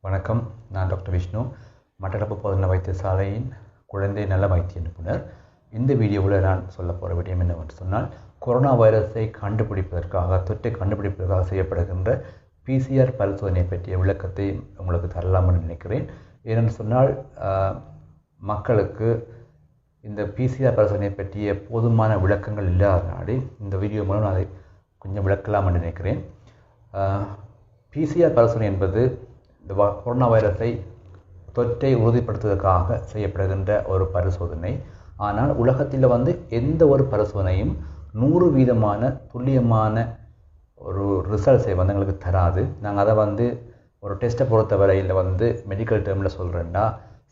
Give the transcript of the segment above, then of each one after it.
வணக்கம். நான் டாக்டர் விஷ்ணு, மட்டக்களப்பு பொதுநல வைத்தியசாலையின் குழந்தை நல வைத்திய நிபுணர். இந்த வீடியோவில் நான் சொல்ல போகிற விடயம் என்னவென்று சொன்னால், கொரோனா வைரஸை கண்டுபிடிப்பதற்காக, தொற்றை கண்டுபிடிப்பதற்காக செய்யப்படுகின்ற PCR பரிசோதனை பற்றிய விளக்கத்தை உங்களுக்கு தரலாம்னு நினைக்கிறேன். ஏனென்று சொன்னால், மக்களுக்கு இந்த PCR பரிசோதனை பற்றிய போதுமான விளக்கங்கள் இல்லாதனாடி இந்த வீடியோ மூலம் நான் அதை கொஞ்சம் விளக்கலாம்னு நினைக்கிறேன். PCR பரிசோதனை என்பது இந்த கொரோனா வைரஸை தொற்றை உறுதிப்படுத்துவதற்காக செய்யப்படுகின்ற ஒரு பரிசோதனை. ஆனால் உலகத்தில் எந்த ஒரு பரிசோதனையும் 100% துல்லியமான ஒரு ரிசல்ட்ஸை எங்களுக்கு தராது. நாங்கள் அதை ஒரு டெஸ்ட்டை பொறுத்தவரையில் மெடிக்கல் டேர்மில் சொல்கிறேன்னா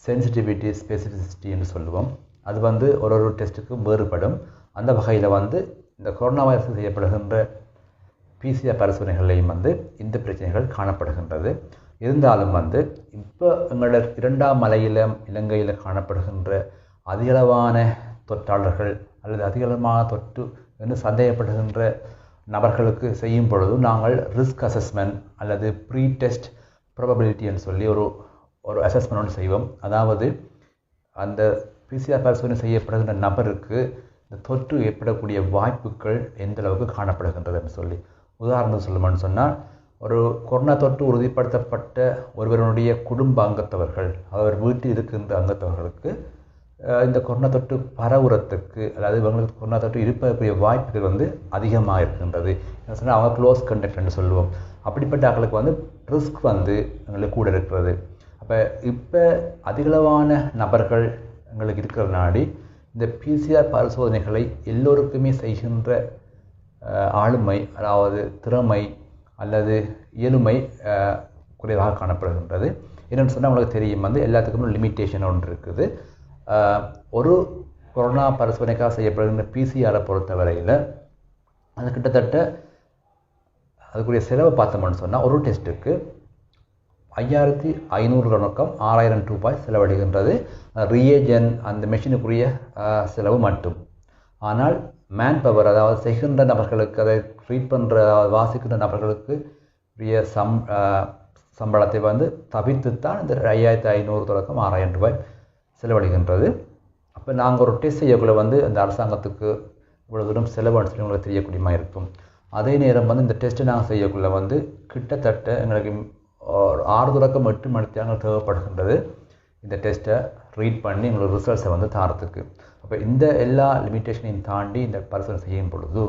சென்சிட்டிவிட்டி ஸ்பெசிஃபிசிட்டி என்று சொல்லுவோம். அது ஒரு டெஸ்ட்டுக்கு வேறுபடும். அந்த வகையில் இந்த கொரோனா வைரஸ் செய்யப்படுகின்ற PCR பரிசோதனைகளையும் இந்த பிரச்சனைகள் காணப்படுகின்றது. இருந்தாலும் இப்போ எங்களோட 2ஆம் அலையில் இலங்கையில் காணப்படுகின்ற அதிகளவான தொற்றாளர்கள் அல்லது அதிகளவான தொற்று என்று சந்தேகப்படுகின்ற நபர்களுக்கு செய்யும் பொழுது நாங்கள் ரிஸ்க் அசஸ்மெண்ட் அல்லது ப்ரீ டெஸ்ட் ப்ராபபிலிட்டின்னு சொல்லி ஒரு அசஸ்மெண்ட் ஒன்று செய்வோம். அதாவது அந்த PCR பரிசோதனை செய்யப்படுகின்ற நபருக்கு இந்த தொற்று ஏற்படக்கூடிய வாய்ப்புகள் எந்த அளவுக்கு காணப்படுகின்றதுன்னு சொல்லி, உதாரணத்துக்கு சொல்லணும்னு சொன்னால், ஒரு கொரோனா தொற்று உறுதிப்படுத்தப்பட்ட ஒருவருடைய குடும்ப அங்கத்தவர்கள், அவர் வீட்டில் இருக்கின்ற அங்கத்தவர்களுக்கு இந்த கொரோனா தொற்று பரவுறத்துக்கு அல்லது இவங்களுக்கு கொரோனா தொற்று இருப்பதற்குரிய வாய்ப்புகள் அதிகமாக இருக்கின்றது. என்ன சொன்னால், அவங்க க்ளோஸ் கண்டக்ட் என்று சொல்லுவோம். அப்படிப்பட்ட ஆட்களுக்கு ரிஸ்க் எங்களுக்கு கூட இருக்கிறது. இப்போ அதிகளவான நபர்கள் எங்களுக்கு இருக்கிற நாடி இந்த PCR பரிசோதனைகளை எல்லோருக்குமே செய்கின்ற ஆளுமை, அதாவது திறமை அல்லது இயலுமை குறைவாக காணப்படுகின்றது. என்னென்னு சொன்னால், உங்களுக்கு தெரியும் எல்லாத்துக்குமே லிமிட்டேஷன் ஒன்று இருக்குது. ஒரு கொரோனா பரிசோதனைக்காக செய்யப்படுகின்ற PCRை பொறுத்தவரையில் அது கிட்டத்தட்ட அதுக்குரிய செலவு பார்த்தோம்னு சொன்னால், ஒரு டெஸ்ட்டுக்கு 5500 தொடக்கம் 6000 ரூபாய் செலவழிகின்றது. ரியேஜன் அந்த மெஷினுக்குரிய செலவு மட்டும். ஆனால் மேன் பவர், அதாவது செய்கின்ற நபர்களுக்கு, அதை ட்ரீட் பண்ணுற வாசிக்கின்ற நபர்களுக்கு உரிய சம்பளத்தை தவிர்த்துத்தான் இந்த 5500 தொடக்கம் 6000 ரூபாய் செலவழிகின்றது. அப்போ நாங்கள் ஒரு டெஸ்ட் செய்யக்குள்ள அந்த அரசாங்கத்துக்கு இவ்வளோ தூரம் செலவுன்னு சொல்லி உங்களுக்கு தெரியக்கூடியமா இருக்கும். அதே நேரம் இந்த டெஸ்ட்டை நாங்கள் செய்யக்குள்ள கிட்டத்தட்ட எங்களுக்கு 6 தொடக்கம் 8 மணி நேரங்கள் தேவைப்படுகின்றது இந்த டெஸ்ட்டை ரீட் பண்ணி எங்களுக்கு ரிசல்ட்ஸை தாரத்துக்கு. அப்போ இந்த எல்லா லிமிட்டேஷனையும் தாண்டி இந்த பரிசோதனை செய்யும் பொழுது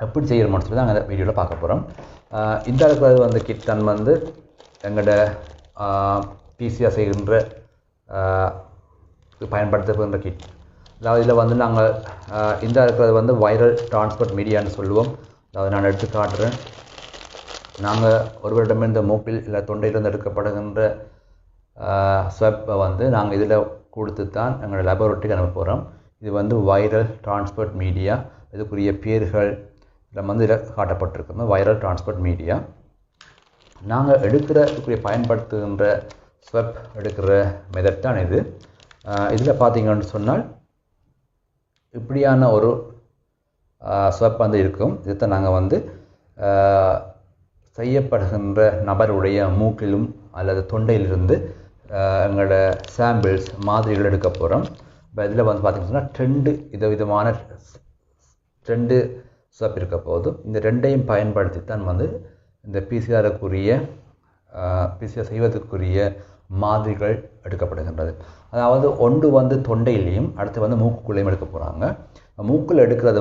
எப்படி செய்யணும்னு சொல்லி தான் அந்த வீடியோவில் பார்க்க போகிறோம். இந்த இருக்கிறது கிட் தான் எங்களோட PCR செய்கின்ற பயன்படுத்துகின்ற கிட். அதாவது இதில் நாங்கள் இந்த இருக்கிறது வைரல் டிரான்ஸ்போர்ட் மீடியான்னு சொல்லுவோம். அதாவது நான் எடுத்து காட்டுறேன். நாங்கள் ஒருவரிடமே இந்த மூக்கில் இல்லை தொண்டையிலிருந்து எடுக்கப்படுகின்ற ஸ்வெப்பை நாங்கள் இதில் கொடுத்து தான் எங்களோட லேபரட்டரிக்கு அனுப்ப போகிறோம். இது வைரல் டிரான்ஸ்போர்ட் மீடியா. இதுக்குரிய பேர்கள் இதில் காட்டப்பட்டிருக்கோம். Viral transport media. நாங்கள் இதுக்குரிய பயன்படுத்துகின்ற ஸ்வெப் எடுக்கிற மெத்தட் தான் இது. இதில் பார்த்தீங்கன்னு சொன்னால், இப்படியான ஒரு ஸ்வெப் இருக்கும். இதைத்தான் நாங்கள் செய்யப்படுகின்ற நபருடைய மூக்கிலும் அல்லது தொண்டையிலிருந்து எங்களோட சாம்பிள்ஸ் மாதிரிகள் எடுக்க போகிறோம். இப்போ இதில் பார்த்தீங்கன்னு சொன்னால் 2 விதமான 2 ஸ்வெப் இருக்க போதும். இந்த 2ஐயும் பயன்படுத்தி தான் இந்த PCR செய்வதற்குரிய மாதிரிகள் எடுக்கப்படுகின்றது. அதாவது ஒன்று தொண்டையிலையும் அடுத்து மூக்குக்குள்ளேயும் எடுக்க போகிறாங்க. மூக்கில் எடுக்கிறது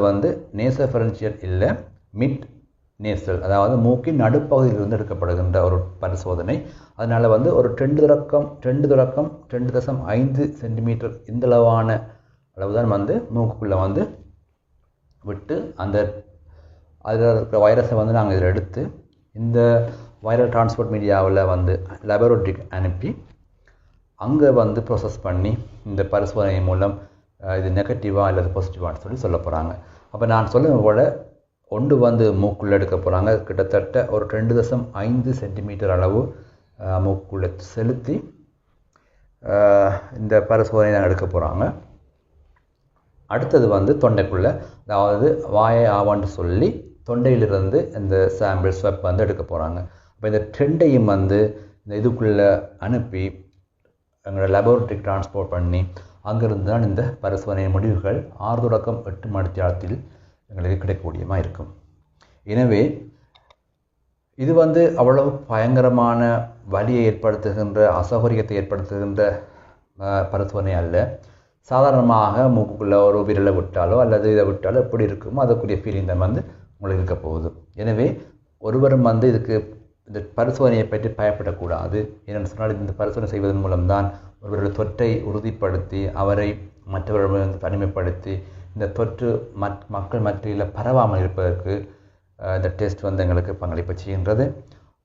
நேசோஃபரன்ஷியல் இல்லை, மிட் நேசல், அதாவது மூக்கின் நடுப்பகுதியிலிருந்து எடுக்கப்படுகின்ற ஒரு பரிசோதனை. அதனால் ஒரு 2.5 சென்டிமீட்டர் இந்தளவான அளவு தான் மூக்குக்குள்ளே விட்டு அந்த அதில் இருக்கிற வைரஸை நாங்கள் இதில் எடுத்து இந்த வைரல் டிரான்ஸ்போர்ட் மீடியாவில் லேபரட்டரிக்கு அனுப்பி அங்கே ப்ரோசஸ் பண்ணி இந்த பரிசோதனை மூலம் இது நெகட்டிவாக அல்லது பாசிட்டிவான்னு சொல்ல போகிறாங்க. அப்போ நான் சொல்லும் போல ஒன்று மூக்குள்ளே எடுக்க போகிறாங்க. கிட்டத்தட்ட ஒரு 2.5 சென்டிமீட்டர் அளவு மூக்குள்ளே செலுத்தி இந்த பரிசோதனை தான் எடுக்க போகிறாங்க. அடுத்தது தொண்டைக்குள்ளே, அதாவது வாயை ஆவான்னு சொல்லி தொண்டையிலிருந்து இந்த சாம்பிள் ஸ்வெப் எடுக்க போகிறாங்க. அப்போ இந்த ட்ரெண்டையும் இந்த இதுக்குள்ளே அனுப்பி எங்களோட லெபோரட்டரி டிரான்ஸ்போர்ட் பண்ணி அங்கிருந்து தான் இந்த பரிசோதனை முடிவுகள் 6 தொடக்கம் 8 மணித்தியாலத்தில் எங்களுக்கு கிடைக்கக்கூடியமாக இருக்கும். எனவே இது அவ்வளவு பயங்கரமான வலியை ஏற்படுத்துகின்ற அசௌகரியத்தை ஏற்படுத்துகின்ற பரிசோதனை அல்ல. சாதாரணமாக மூக்குக்குள்ளே ஒரு விரலை விட்டாலோ அல்லது இதை விட்டாலோ எப்படி இருக்குமோ அதுக்குரிய ஃபீலிங் தான் உங்களுக்கு இருக்க போகுது. எனவே ஒருவரும் இதுக்கு இந்த பரிசோதனையை பற்றி பயப்படக்கூடாது. ஏனென்று சொன்னால் இந்த பரிசோதனை செய்வதன் மூலம்தான் ஒருவருடைய தொற்றை உறுதிப்படுத்தி அவரை மற்றவர்கள் தனிமைப்படுத்தி இந்த தொற்று மக்கள் மத்தியில் பரவாமல் இருப்பதற்கு இந்த டெஸ்ட் எங்களுக்கு பங்களிப்பு செய்கின்றது.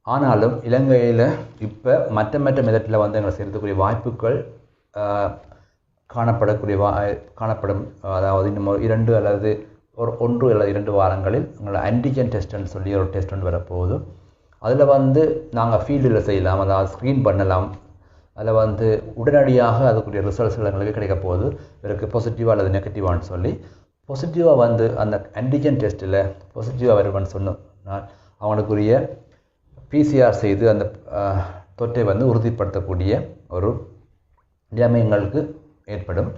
ஆனாலும் இலங்கையில் இப்போ மற்ற மெத்தட்டில் எங்களை செய்யறதுக்குரிய வாய்ப்புகள் காணப்படும். அதாவது இன்னும் 2 அல்லது 1 அல்லது 2 வாரங்களில் எங்களை ஆன்டிஜன் டெஸ்ட்னு சொல்லி ஒரு டெஸ்ட் வரப்போகுது. அதில் நாங்கள் ஃபீல்டில் செய்யலாம், அதாவது ஸ்க்ரீன் பண்ணலாம். அதில் உடனடியாக அதுக்குரிய ரிசல்ட்ஸ் எங்களுக்கு கிடைக்க போகுது. இதற்கு பாசிட்டிவாக அல்லது நெகட்டிவான்னு சொல்லி பாசிட்டிவாக அந்த ஆன்டிஜன் டெஸ்ட்டில் பாசிட்டிவாக வருவான்னு சொன்னால் அவங்களுக்குரிய பிசிஆர் செய்து அந்த தொற்றை உறுதிப்படுத்தக்கூடிய ஒரு நிலைமை எங்களுக்கு ஏற்படும்.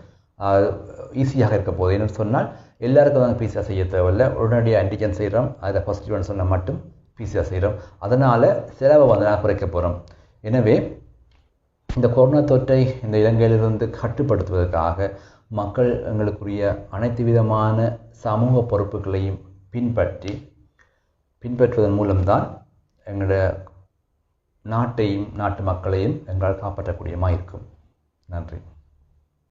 ஈஸியாக இருக்க போகுது. என்னென்னு சொன்னால் எல்லாருக்கும் பிசிஆர் செய்ய தேவையில்லை. உடனடியாக ஆன்டிஜன் செய்கிறோம், அதில் பாசிட்டிவ்னு சொன்னால் மட்டும் பிசிஆர் செய்கிறோம். அதனால் செலவை நான் குறைக்க போகிறோம். எனவே இந்த கொரோனா தொற்றை இந்த இலங்கையிலிருந்து கட்டுப்படுத்துவதற்காக மக்கள் எங்களுக்குரிய அனைத்து விதமான சமூக பொறுப்புகளையும் பின்பற்றுவதன் மூலம்தான் எங்களோட நாட்டையும் நாட்டு மக்களையும் எங்களால் காப்பாற்றக்கூடியமாக இருக்கும். நன்றி.